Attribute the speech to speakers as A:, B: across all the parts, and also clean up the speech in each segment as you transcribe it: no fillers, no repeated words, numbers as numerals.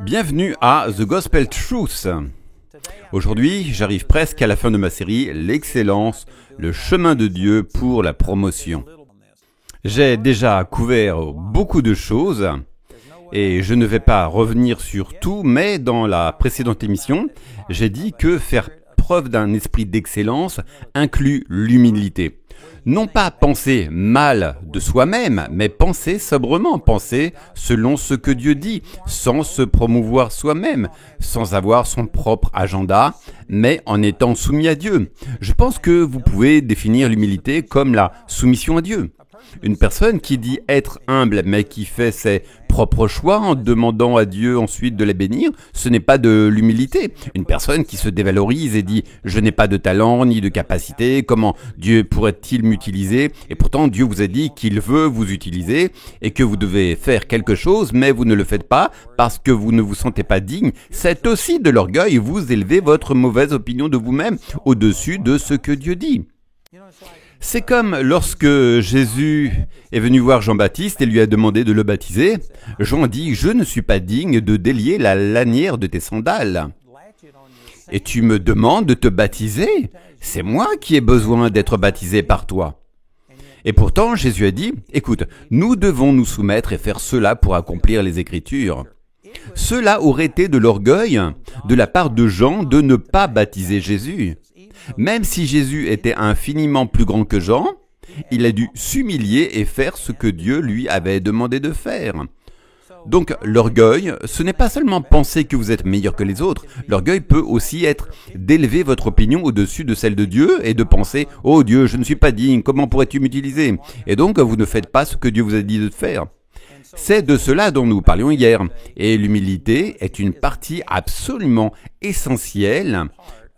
A: Bienvenue à The Gospel Truth. Aujourd'hui, j'arrive presque à la fin de ma série « L'excellence, le chemin de Dieu pour la promotion ». J'ai déjà couvert beaucoup de choses et je ne vais pas revenir sur tout, mais dans la précédente émission, j'ai dit que faire preuve d'un esprit d'excellence inclut l'humilité. Non pas penser mal de soi-même, mais penser sobrement, penser selon ce que Dieu dit, sans se promouvoir soi-même, sans avoir son propre agenda, mais en étant soumis à Dieu. Je pense que vous pouvez définir l'humilité comme la soumission à Dieu. Une personne qui dit être humble, mais qui fait ses propres choix en demandant à Dieu ensuite de les bénir, ce n'est pas de l'humilité. Une personne qui se dévalorise et dit « je n'ai pas de talent ni de capacité, comment Dieu pourrait-il m'utiliser ?» Et pourtant Dieu vous a dit qu'il veut vous utiliser et que vous devez faire quelque chose, mais vous ne le faites pas parce que vous ne vous sentez pas digne. C'est aussi de l'orgueil, vous élevez votre mauvaise opinion de vous-même au-dessus de ce que Dieu dit. C'est comme lorsque Jésus est venu voir Jean-Baptiste et lui a demandé de le baptiser. Jean dit « Je ne suis pas digne de délier la lanière de tes sandales. Et tu me demandes de te baptiser? C'est moi qui ai besoin d'être baptisé par toi. » Et pourtant, Jésus a dit « Écoute, nous devons nous soumettre et faire cela pour accomplir les Écritures. » Cela aurait été de l'orgueil de la part de Jean de ne pas baptiser Jésus. Même si Jésus était infiniment plus grand que Jean, il a dû s'humilier et faire ce que Dieu lui avait demandé de faire. Donc l'orgueil, ce n'est pas seulement penser que vous êtes meilleur que les autres, l'orgueil peut aussi être d'élever votre opinion au-dessus de celle de Dieu et de penser « Oh Dieu, je ne suis pas digne, comment pourrais-tu m'utiliser ?» Et donc vous ne faites pas ce que Dieu vous a dit de faire. C'est de cela dont nous parlions hier. Et l'humilité est une partie absolument essentielle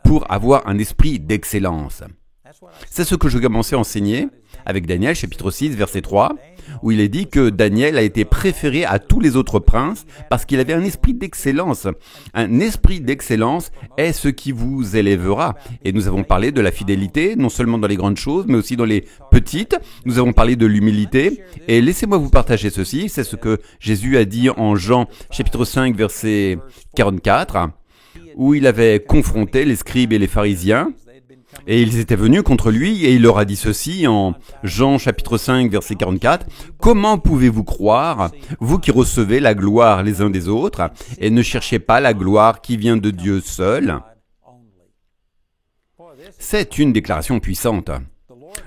A: pour avoir un esprit d'excellence. C'est ce que je commençais à enseigner avec Daniel, chapitre 6, verset 3, où il est dit que Daniel a été préféré à tous les autres princes parce qu'il avait un esprit d'excellence. Un esprit d'excellence est ce qui vous élèvera. Et nous avons parlé de la fidélité, non seulement dans les grandes choses, mais aussi dans les petites. Nous avons parlé de l'humilité. Et laissez-moi vous partager ceci, c'est ce que Jésus a dit en Jean, chapitre 5, verset 44, où il avait confronté les scribes et les pharisiens, et ils étaient venus contre lui, et il leur a dit ceci en Jean chapitre 5, verset 44, « Comment pouvez-vous croire, vous qui recevez la gloire les uns des autres, et ne cherchez pas la gloire qui vient de Dieu seul ?» C'est une déclaration puissante.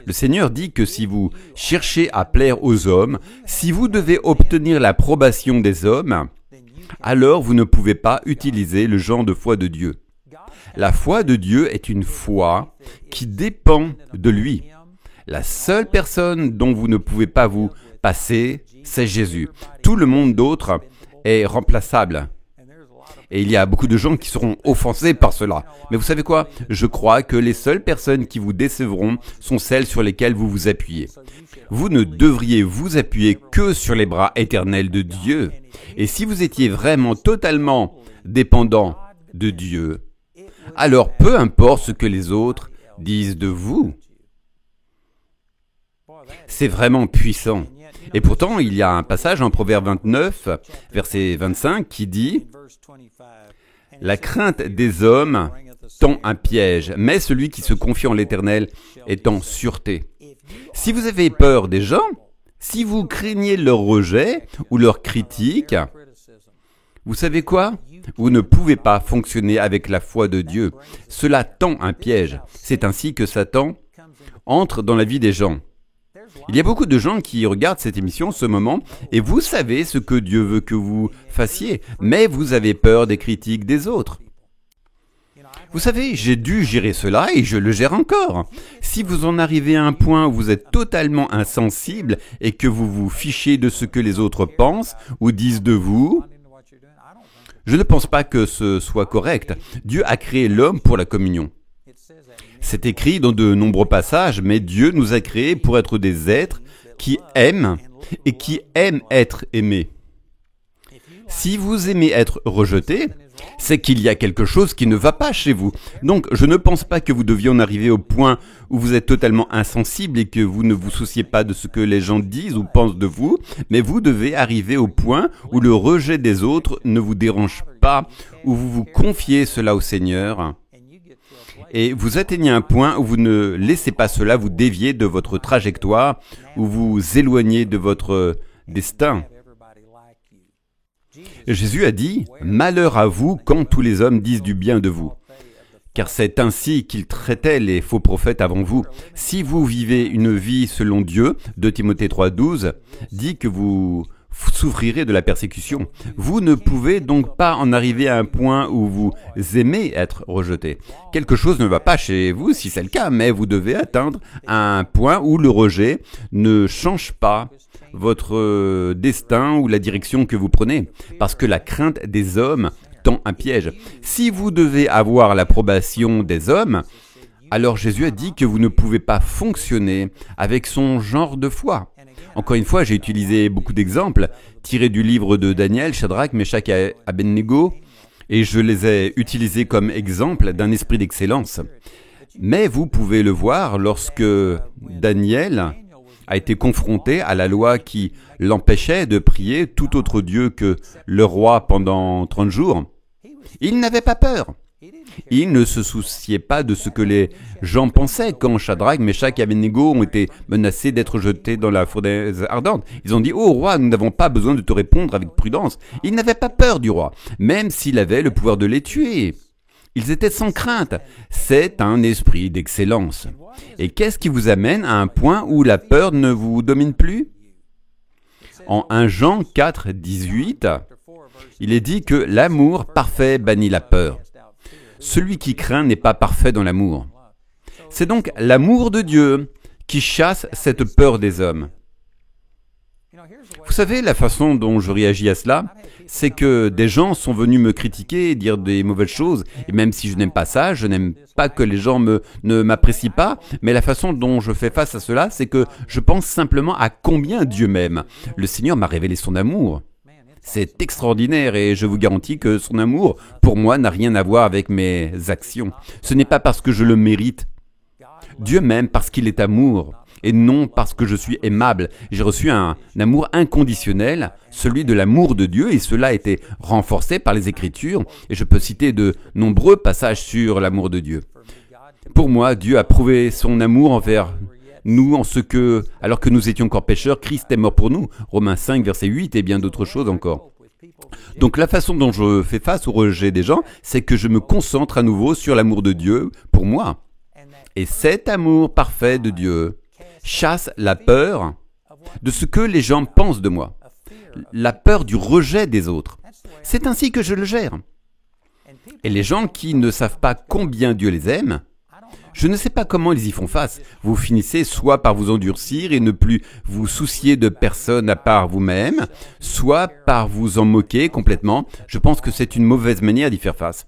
A: Le Seigneur dit que si vous cherchez à plaire aux hommes, si vous devez obtenir l'approbation des hommes, alors vous ne pouvez pas utiliser le genre de foi de Dieu. La foi de Dieu est une foi qui dépend de lui. La seule personne dont vous ne pouvez pas vous passer, c'est Jésus. Tout le monde d'autre est remplaçable. Et il y a beaucoup de gens qui seront offensés par cela. Mais vous savez quoi? Je crois que les seules personnes qui vous décevront sont celles sur lesquelles vous vous appuyez. Vous ne devriez vous appuyer que sur les bras éternels de Dieu. Et si vous étiez vraiment totalement dépendant de Dieu, alors peu importe ce que les autres disent de vous. C'est vraiment puissant. Et pourtant, il y a un passage en Proverbe 29, verset 25, qui dit « La crainte des hommes tend un piège, mais celui qui se confie en l'Éternel est en sûreté. » Si vous avez peur des gens, si vous craignez leur rejet ou leur critique, vous savez quoi? Vous ne pouvez pas fonctionner avec la foi de Dieu. Cela tend un piège. C'est ainsi que Satan entre dans la vie des gens. Il y a beaucoup de gens qui regardent cette émission en ce moment et vous savez ce que Dieu veut que vous fassiez, mais vous avez peur des critiques des autres. Vous savez, j'ai dû gérer cela et je le gère encore. Si vous en arrivez à un point où vous êtes totalement insensible et que vous vous fichez de ce que les autres pensent ou disent de vous, je ne pense pas que ce soit correct. Dieu a créé l'homme pour la communion. C'est écrit dans de nombreux passages, mais Dieu nous a créés pour être des êtres qui aiment et qui aiment être aimés. Si vous aimez être rejeté, c'est qu'il y a quelque chose qui ne va pas chez vous. Donc, je ne pense pas que vous deviez en arriver au point où vous êtes totalement insensible et que vous ne vous souciez pas de ce que les gens disent ou pensent de vous, mais vous devez arriver au point où le rejet des autres ne vous dérange pas, où vous vous confiez cela au Seigneur. Et vous atteignez un point où vous ne laissez pas cela vous dévier de votre trajectoire, où vous éloignez de votre destin. Jésus a dit « Malheur à vous quand tous les hommes disent du bien de vous ». Car c'est ainsi qu'il traitait les faux prophètes avant vous. Si vous vivez une vie selon Dieu, 2 Timothée 3,12 dit que vous souffrirez de la persécution. Vous ne pouvez donc pas en arriver à un point où vous aimez être rejeté. Quelque chose ne va pas chez vous si c'est le cas, mais vous devez atteindre un point où le rejet ne change pas votre destin ou la direction que vous prenez, parce que la crainte des hommes tend un piège. Si vous devez avoir l'approbation des hommes, alors Jésus a dit que vous ne pouvez pas fonctionner avec son genre de foi. Encore une fois, j'ai utilisé beaucoup d'exemples tirés du livre de Daniel, Shadrach, Meshach et Abednego, et je les ai utilisés comme exemple d'un esprit d'excellence. Mais vous pouvez le voir lorsque Daniel a été confronté à la loi qui l'empêchait de prier tout autre Dieu que le roi pendant 30 jours. Il n'avait pas peur. Il ne se souciait pas de ce que les gens pensaient quand Shadrach, Meshach et Abednego ont été menacés d'être jetés dans la fournaise ardente. Ils ont dit « Oh roi, nous n'avons pas besoin de te répondre avec prudence. » Il n'avait pas peur du roi, même s'il avait le pouvoir de les tuer. Ils étaient sans crainte. C'est un esprit d'excellence. Et qu'est-ce qui vous amène à un point où la peur ne vous domine plus? En 1 Jean 4, 18, il est dit que l'amour parfait bannit la peur. Celui qui craint n'est pas parfait dans l'amour. C'est donc l'amour de Dieu qui chasse cette peur des hommes. Vous savez, la façon dont je réagis à cela, c'est que des gens sont venus me critiquer, dire des mauvaises choses, et même si je n'aime pas ça, je n'aime pas que les gens ne m'apprécient pas, mais la façon dont je fais face à cela, c'est que je pense simplement à combien Dieu m'aime. Le Seigneur m'a révélé son amour. C'est extraordinaire et je vous garantis que son amour, pour moi, n'a rien à voir avec mes actions. Ce n'est pas parce que je le mérite. Dieu m'aime parce qu'il est amour et non parce que je suis aimable. J'ai reçu un amour inconditionnel, celui de l'amour de Dieu, et cela a été renforcé par les Écritures, et je peux citer de nombreux passages sur l'amour de Dieu. Pour moi, Dieu a prouvé son amour envers nous en ce que, alors que nous étions encore pécheurs, Christ est mort pour nous. Romains 5, verset 8 et bien d'autres choses encore. Donc la façon dont je fais face au rejet des gens, c'est que je me concentre à nouveau sur l'amour de Dieu pour moi. Et cet amour parfait de Dieu chasse la peur de ce que les gens pensent de moi, la peur du rejet des autres. C'est ainsi que je le gère. Et les gens qui ne savent pas combien Dieu les aime, je ne sais pas comment ils y font face. Vous finissez soit par vous endurcir et ne plus vous soucier de personne à part vous-même, soit par vous en moquer complètement. Je pense que c'est une mauvaise manière d'y faire face.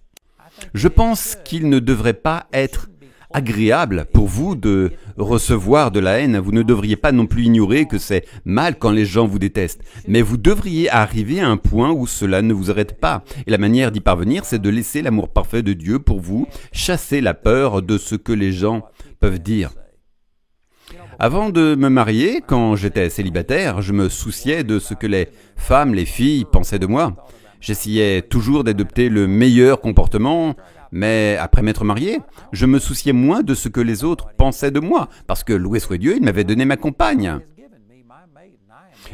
A: Je pense qu'il ne devrait pas être agréable pour vous de recevoir de la haine. Vous ne devriez pas non plus ignorer que c'est mal quand les gens vous détestent. Mais vous devriez arriver à un point où cela ne vous arrête pas. Et la manière d'y parvenir, c'est de laisser l'amour parfait de Dieu pour vous chasser la peur de ce que les gens peuvent dire. Avant de me marier, quand j'étais célibataire, je me souciais de ce que les femmes, les filles pensaient de moi. J'essayais toujours d'adopter le meilleur comportement, mais après m'être marié, je me souciais moins de ce que les autres pensaient de moi, parce que, loué soit Dieu, il m'avait donné ma compagne.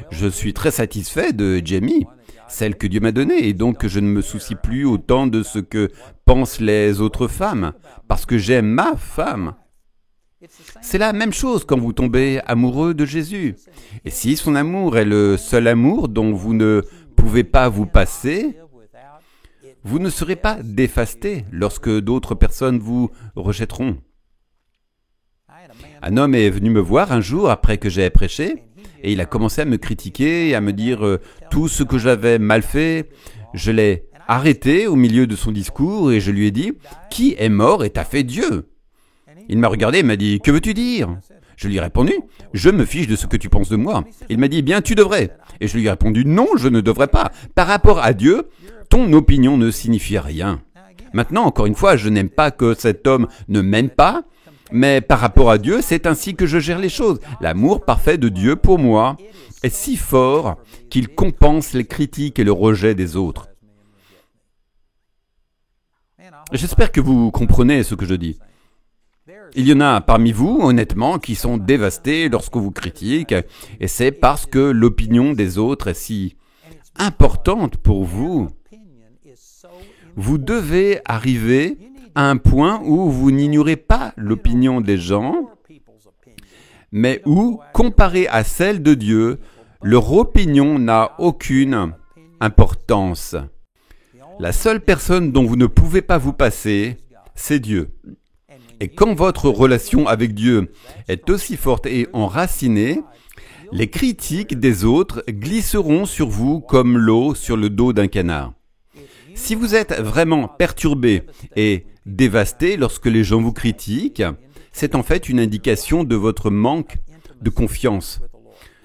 A: Je suis très satisfait de Jamie, celle que Dieu m'a donnée, et donc je ne me soucie plus autant de ce que pensent les autres femmes, parce que j'aime ma femme. C'est la même chose quand vous tombez amoureux de Jésus. Et si son amour est le seul amour dont vous ne pouvez pas vous passer, vous ne serez pas dévasté lorsque d'autres personnes vous rejetteront. Un homme est venu me voir un jour après que j'ai prêché et il a commencé à me critiquer et à me dire tout ce que j'avais mal fait. Je l'ai arrêté au milieu de son discours et je lui ai dit « Qui est mort et t'a fait Dieu ?» Il m'a regardé et m'a dit « Que veux-tu dire ?» Je lui ai répondu « Je me fiche de ce que tu penses de moi. » Il m'a dit « Bien, tu devrais. » Et je lui ai répondu, non, je ne devrais pas. Par rapport à Dieu, ton opinion ne signifie rien. Maintenant, encore une fois, je n'aime pas que cet homme ne m'aime pas, mais par rapport à Dieu, c'est ainsi que je gère les choses. L'amour parfait de Dieu pour moi est si fort qu'il compense les critiques et le rejet des autres. J'espère que vous comprenez ce que je dis. Il y en a parmi vous, honnêtement, qui sont dévastés lorsque vous critiquez, et c'est parce que l'opinion des autres est si importante pour vous. Vous devez arriver à un point où vous n'ignorez pas l'opinion des gens, mais où, comparée à celle de Dieu, leur opinion n'a aucune importance. La seule personne dont vous ne pouvez pas vous passer, c'est Dieu. Et quand votre relation avec Dieu est aussi forte et enracinée, les critiques des autres glisseront sur vous comme l'eau sur le dos d'un canard. Si vous êtes vraiment perturbé et dévasté lorsque les gens vous critiquent, c'est en fait une indication de votre manque de confiance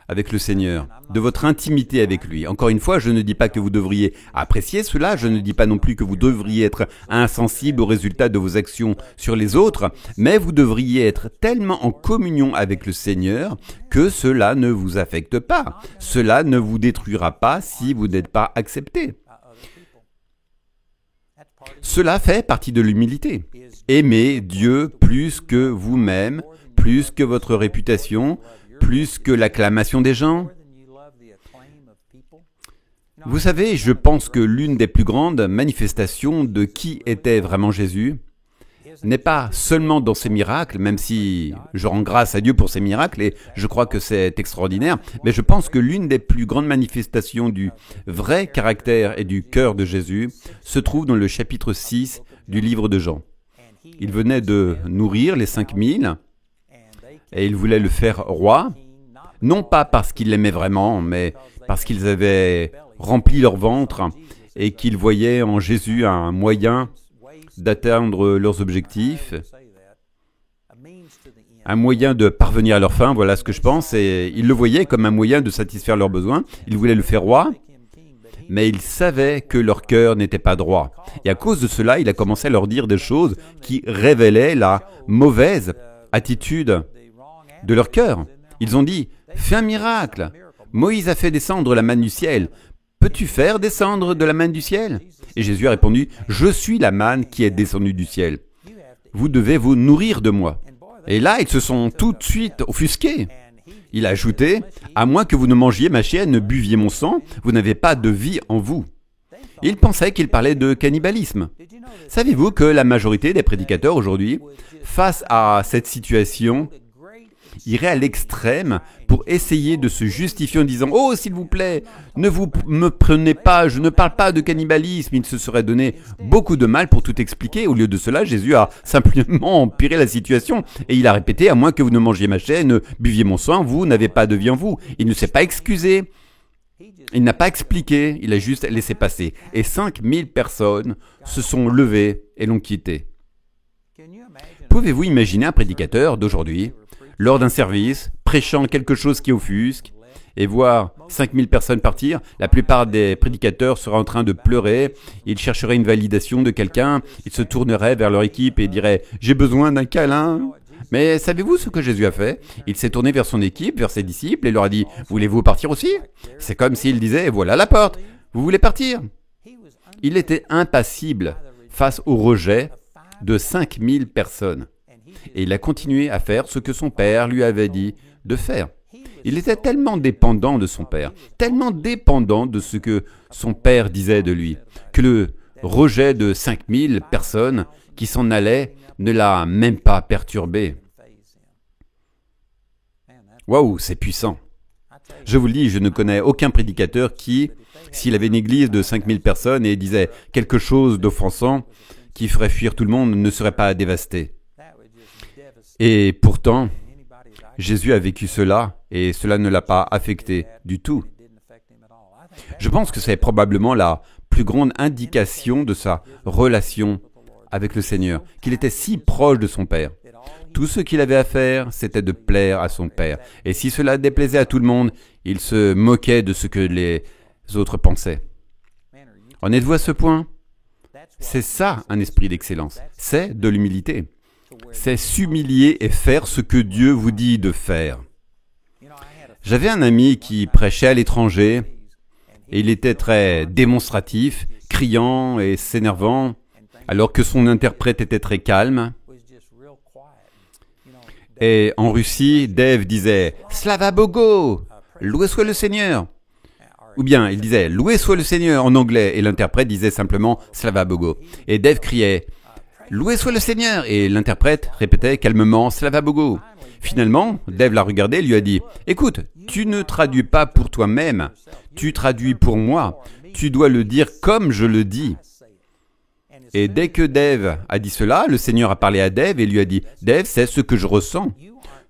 A: avec le Seigneur, de votre intimité avec lui. Encore une fois, je ne dis pas que vous devriez apprécier cela, je ne dis pas non plus que vous devriez être insensible aux résultats de vos actions sur les autres, mais vous devriez être tellement en communion avec le Seigneur que cela ne vous affecte pas. Cela ne vous détruira pas si vous n'êtes pas accepté. Cela fait partie de l'humilité. Aimez Dieu plus que vous-même, plus que votre réputation, plus que l'acclamation des gens. Vous savez, je pense que l'une des plus grandes manifestations de qui était vraiment Jésus n'est pas seulement dans ses miracles, même si je rends grâce à Dieu pour ses miracles et je crois que c'est extraordinaire, mais je pense que l'une des plus grandes manifestations du vrai caractère et du cœur de Jésus se trouve dans le chapitre 6 du livre de Jean. Il venait de nourrir les 5000 et il voulait le faire roi, non pas parce qu'il l'aimait vraiment, mais parce qu'ils avaient rempli leur ventre et qu'ils voyaient en Jésus un moyen d'atteindre leurs objectifs, un moyen de parvenir à leur fin, voilà ce que je pense, et ils le voyaient comme un moyen de satisfaire leurs besoins. Ils voulaient le faire roi, mais ils savaient que leur cœur n'était pas droit. Et à cause de cela, il a commencé à leur dire des choses qui révélaient la mauvaise attitude de leur cœur. Ils ont dit, « Fais un miracle. Moïse a fait descendre la manne du ciel. Peux-tu faire descendre de la manne du ciel ?» Et Jésus a répondu, « Je suis la manne qui est descendue du ciel. Vous devez vous nourrir de moi. » Et là, ils se sont tout de suite offusqués. Il a ajouté, « À moins que vous ne mangiez ma chair, ne buviez mon sang, vous n'avez pas de vie en vous. » Ils pensaient qu'il parlait de cannibalisme. Savez-vous que la majorité des prédicateurs aujourd'hui, face à cette situation, iraient à l'extrême pour essayer de se justifier en disant « Oh, s'il vous plaît, ne vous me prenez pas, je ne parle pas de cannibalisme. » Il se serait donné beaucoup de mal pour tout expliquer. Au lieu de cela, Jésus a simplement empiré la situation et il a répété « À moins que vous ne mangiez ma chair, ne buviez mon sang, vous n'avez pas de vie en vous. » Il ne s'est pas excusé, il n'a pas expliqué, il a juste laissé passer. Et 5000 personnes se sont levées et l'ont quitté. Pouvez-vous imaginer un prédicateur d'aujourd'hui lors d'un service, prêchant quelque chose qui offusque, et voir 5000 personnes partir? La plupart des prédicateurs seraient en train de pleurer, ils chercheraient une validation de quelqu'un, ils se tourneraient vers leur équipe et diraient « J'ai besoin d'un câlin ». Mais savez-vous ce que Jésus a fait? Il s'est tourné vers son équipe, vers ses disciples, et leur a dit « Voulez-vous partir aussi ?» C'est comme s'il disait « Voilà la porte, vous voulez partir ?» Il était impassible face au rejet de 5000 personnes. Et il a continué à faire ce que son père lui avait dit de faire. Il était tellement dépendant de son père, tellement dépendant de ce que son père disait de lui, que le rejet de 5000 personnes qui s'en allaient ne l'a même pas perturbé. Waouh, c'est puissant. Je vous le dis, je ne connais aucun prédicateur qui, s'il avait une église de 5000 personnes et disait quelque chose d'offensant qui ferait fuir tout le monde, ne serait pas dévasté. Et pourtant, Jésus a vécu cela et cela ne l'a pas affecté du tout. Je pense que c'est probablement la plus grande indication de sa relation avec le Seigneur, qu'il était si proche de son Père. Tout ce qu'il avait à faire, c'était de plaire à son Père. Et si cela déplaisait à tout le monde, il se moquait de ce que les autres pensaient. En êtes-vous à ce point? C'est ça un esprit d'excellence. C'est de l'humilité. C'est s'humilier et faire ce que Dieu vous dit de faire. J'avais un ami qui prêchait à l'étranger et il était très démonstratif, criant et s'énervant, alors que son interprète était très calme. Et en Russie, Dave disait « Slava Bogo !»« Loué soit le Seigneur !» Ou bien il disait « Loué soit le Seigneur !» en anglais, et l'interprète disait simplement « Slava Bogo !» Et Dave criait « Loué soit le Seigneur !» et l'interprète répétait calmement « Slava Bogo !» Finalement, Dave l'a regardé et lui a dit « Écoute, tu ne traduis pas pour toi-même, tu traduis pour moi, tu dois le dire comme je le dis. » Et dès que Dave a dit cela, le Seigneur a parlé à Dave et lui a dit « Dave, c'est ce que je ressens.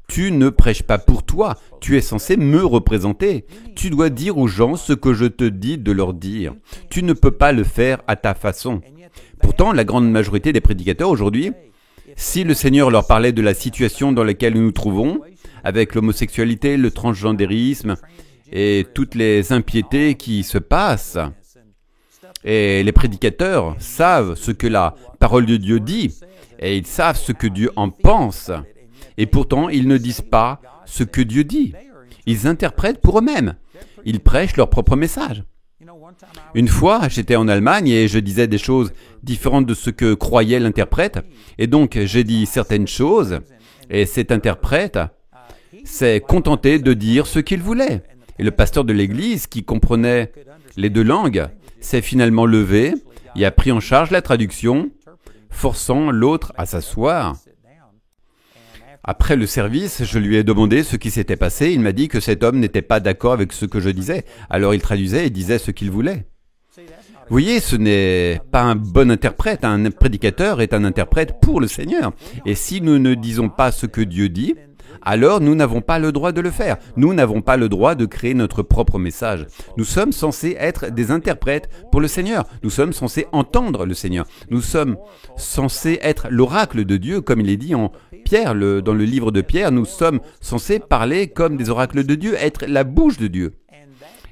A: Tu ne prêches pas pour toi, tu es censé me représenter. Tu dois dire aux gens ce que je te dis de leur dire. Tu ne peux pas le faire à ta façon. » Pourtant, la grande majorité des prédicateurs aujourd'hui, si le Seigneur leur parlait de la situation dans laquelle nous nous trouvons, avec l'homosexualité, le transgendérisme et toutes les impiétés qui se passent, et les prédicateurs savent ce que la parole de Dieu dit, et ils savent ce que Dieu en pense, et pourtant ils ne disent pas ce que Dieu dit. Ils interprètent pour eux-mêmes. Ils prêchent leur propre message. Une fois, j'étais en Allemagne et je disais des choses différentes de ce que croyait l'interprète, et donc j'ai dit certaines choses, et cet interprète s'est contenté de dire ce qu'il voulait. Et le pasteur de l'église, qui comprenait les deux langues, s'est finalement levé et a pris en charge la traduction, forçant l'autre à s'asseoir. Après le service, je lui ai demandé ce qui s'était passé. Il m'a dit que cet homme n'était pas d'accord avec ce que je disais. Alors il traduisait et disait ce qu'il voulait. Vous voyez, ce n'est pas un bon interprète. Un prédicateur est un interprète pour le Seigneur. Et si nous ne disons pas ce que Dieu dit, alors nous n'avons pas le droit de le faire. Nous n'avons pas le droit de créer notre propre message. Nous sommes censés être des interprètes pour le Seigneur. Nous sommes censés entendre le Seigneur. Nous sommes censés être l'oracle de Dieu, comme il est dit en Pierre, dans le livre de Pierre. Nous sommes censés parler comme des oracles de Dieu, être la bouche de Dieu.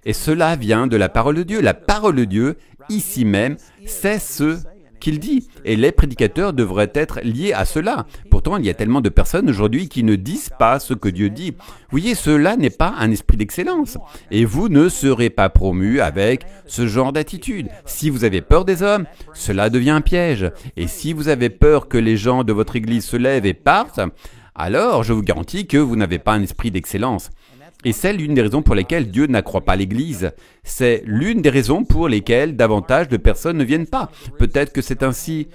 A: Et cela vient de la parole de Dieu. La parole de Dieu, ici même, c'est ce qu'il dit. Et les prédicateurs devraient être liés à cela. Pourtant, il y a tellement de personnes aujourd'hui qui ne disent pas ce que Dieu dit. Vous voyez, cela n'est pas un esprit d'excellence. Et vous ne serez pas promus avec ce genre d'attitude. Si vous avez peur des hommes, cela devient un piège. Et si vous avez peur que les gens de votre église se lèvent et partent, alors je vous garantis que vous n'avez pas un esprit d'excellence. Et c'est l'une des raisons pour lesquelles Dieu n'accroît pas l'Église. C'est l'une des raisons pour lesquelles davantage de personnes ne viennent pas. Peut-être que c'est ainsi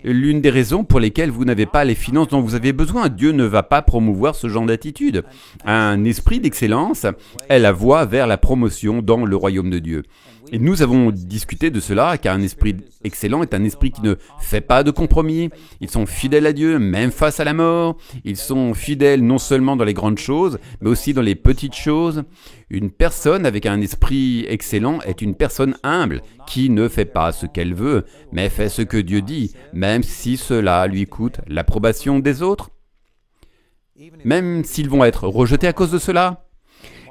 A: l'une des raisons pour lesquelles vous n'avez pas les finances dont vous avez besoin. Dieu ne va pas promouvoir ce genre d'attitude. Un esprit d'excellence est la voie vers la promotion dans le royaume de Dieu. Et nous avons discuté de cela, car un esprit excellent est un esprit qui ne fait pas de compromis. Ils sont fidèles à Dieu, même face à la mort. Ils sont fidèles non seulement dans les grandes choses, mais aussi dans les petites choses. Une personne avec un esprit excellent est une personne humble, qui ne fait pas ce qu'elle veut, mais fait ce que Dieu dit, même si cela lui coûte l'approbation des autres. Même s'ils vont être rejetés à cause de cela.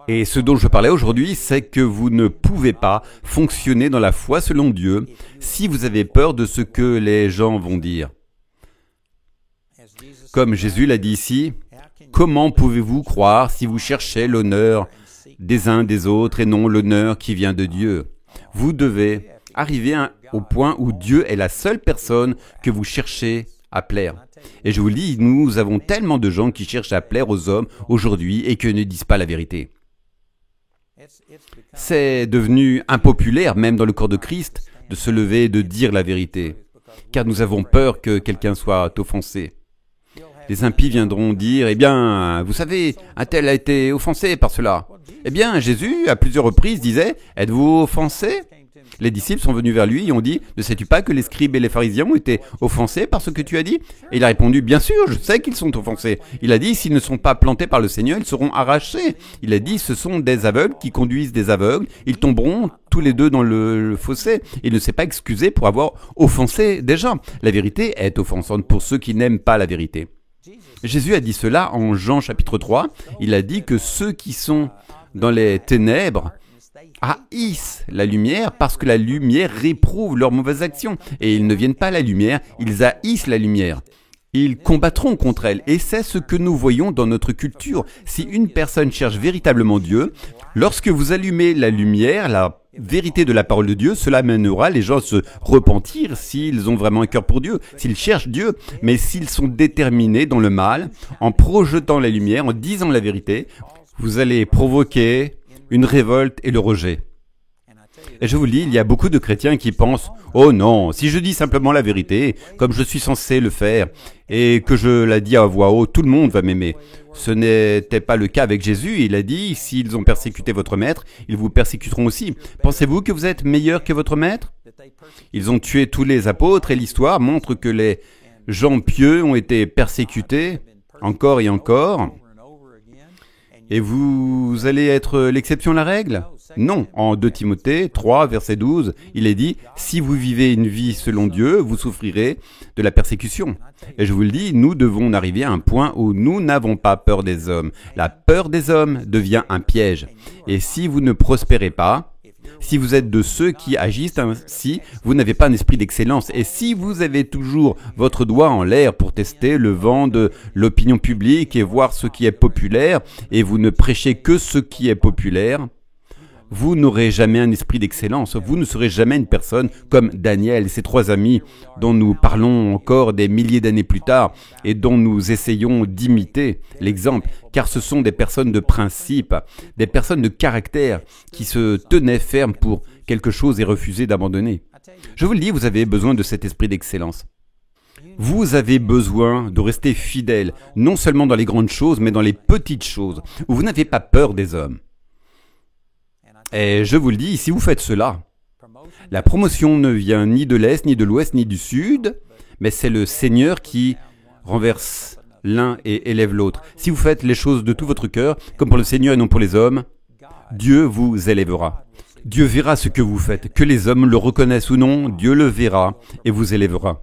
A: Et ce dont je parlais aujourd'hui, c'est que vous ne pouvez pas fonctionner dans la foi selon Dieu si vous avez peur de ce que les gens vont dire. Comme Jésus l'a dit ici, comment pouvez-vous croire si vous cherchez l'honneur des uns des autres et non l'honneur qui vient de Dieu? Vous devez arriver au point où Dieu est la seule personne que vous cherchez à plaire. Et je vous le dis, nous avons tellement de gens qui cherchent à plaire aux hommes aujourd'hui et qui ne disent pas la vérité. C'est devenu impopulaire, même dans le corps de Christ, de se lever et de dire la vérité, car nous avons peur que quelqu'un soit offensé. Les impies viendront dire, eh bien, vous savez, un tel a été offensé par cela. Eh bien, Jésus, à plusieurs reprises, disait, êtes-vous offensé ? Les disciples sont venus vers lui et ont dit, ne sais-tu pas que les scribes et les pharisiens ont été offensés par ce que tu as dit ? Et il a répondu, bien sûr, je sais qu'ils sont offensés. Il a dit, s'ils ne sont pas plantés par le Seigneur, ils seront arrachés. Il a dit, ce sont des aveugles qui conduisent des aveugles. Ils tomberont tous les deux dans le fossé. Il ne s'est pas excusé pour avoir offensé des gens. La vérité est offensante pour ceux qui n'aiment pas la vérité. Jésus a dit cela en Jean chapitre 3. Il a dit que ceux qui sont dans les ténèbres haïssent la lumière parce que la lumière réprouve leurs mauvaises actions. Et ils ne viennent pas à la lumière, ils haïssent la lumière. Ils combattront contre elle. Et c'est ce que nous voyons dans notre culture. Si une personne cherche véritablement Dieu, lorsque vous allumez la lumière, la vérité de la parole de Dieu, cela mènera les gens à se repentir s'ils ont vraiment un cœur pour Dieu, s'ils cherchent Dieu. Mais s'ils sont déterminés dans le mal, en projetant la lumière, en disant la vérité, vous allez provoquer une révolte et le rejet. Et je vous le dis, il y a beaucoup de chrétiens qui pensent « Oh non, si je dis simplement la vérité, comme je suis censé le faire, et que je la dis à voix haute, tout le monde va m'aimer. » Ce n'était pas le cas avec Jésus. Il a dit « S'ils ont persécuté votre maître, ils vous persécuteront aussi. Pensez-vous que vous êtes meilleur que votre maître ?» Ils ont tué tous les apôtres et l'histoire montre que les gens pieux ont été persécutés encore et encore. Et vous allez être l'exception à la règle? Non. En 2 Timothée 3, verset 12, il est dit « Si vous vivez une vie selon Dieu, vous souffrirez de la persécution. » Et je vous le dis, nous devons arriver à un point où nous n'avons pas peur des hommes. La peur des hommes devient un piège. Et si vous ne prospérez pas, si vous êtes de ceux qui agissent ainsi, vous n'avez pas un esprit d'excellence. Et si vous avez toujours votre doigt en l'air pour tester le vent de l'opinion publique et voir ce qui est populaire, et vous ne prêchez que ce qui est populaire, vous n'aurez jamais un esprit d'excellence. Vous ne serez jamais une personne comme Daniel et ses 3 amis dont nous parlons encore des milliers d'années plus tard et dont nous essayons d'imiter l'exemple, car ce sont des personnes de principe, des personnes de caractère qui se tenaient fermes pour quelque chose et refusaient d'abandonner. Je vous le dis, vous avez besoin de cet esprit d'excellence. Vous avez besoin de rester fidèle, non seulement dans les grandes choses, mais dans les petites choses, où vous n'avez pas peur des hommes. Et je vous le dis, si vous faites cela, la promotion ne vient ni de l'Est, ni de l'Ouest, ni du Sud, mais c'est le Seigneur qui renverse l'un et élève l'autre. Si vous faites les choses de tout votre cœur, comme pour le Seigneur et non pour les hommes, Dieu vous élèvera. Dieu verra ce que vous faites. Que les hommes le reconnaissent ou non, Dieu le verra et vous élèvera.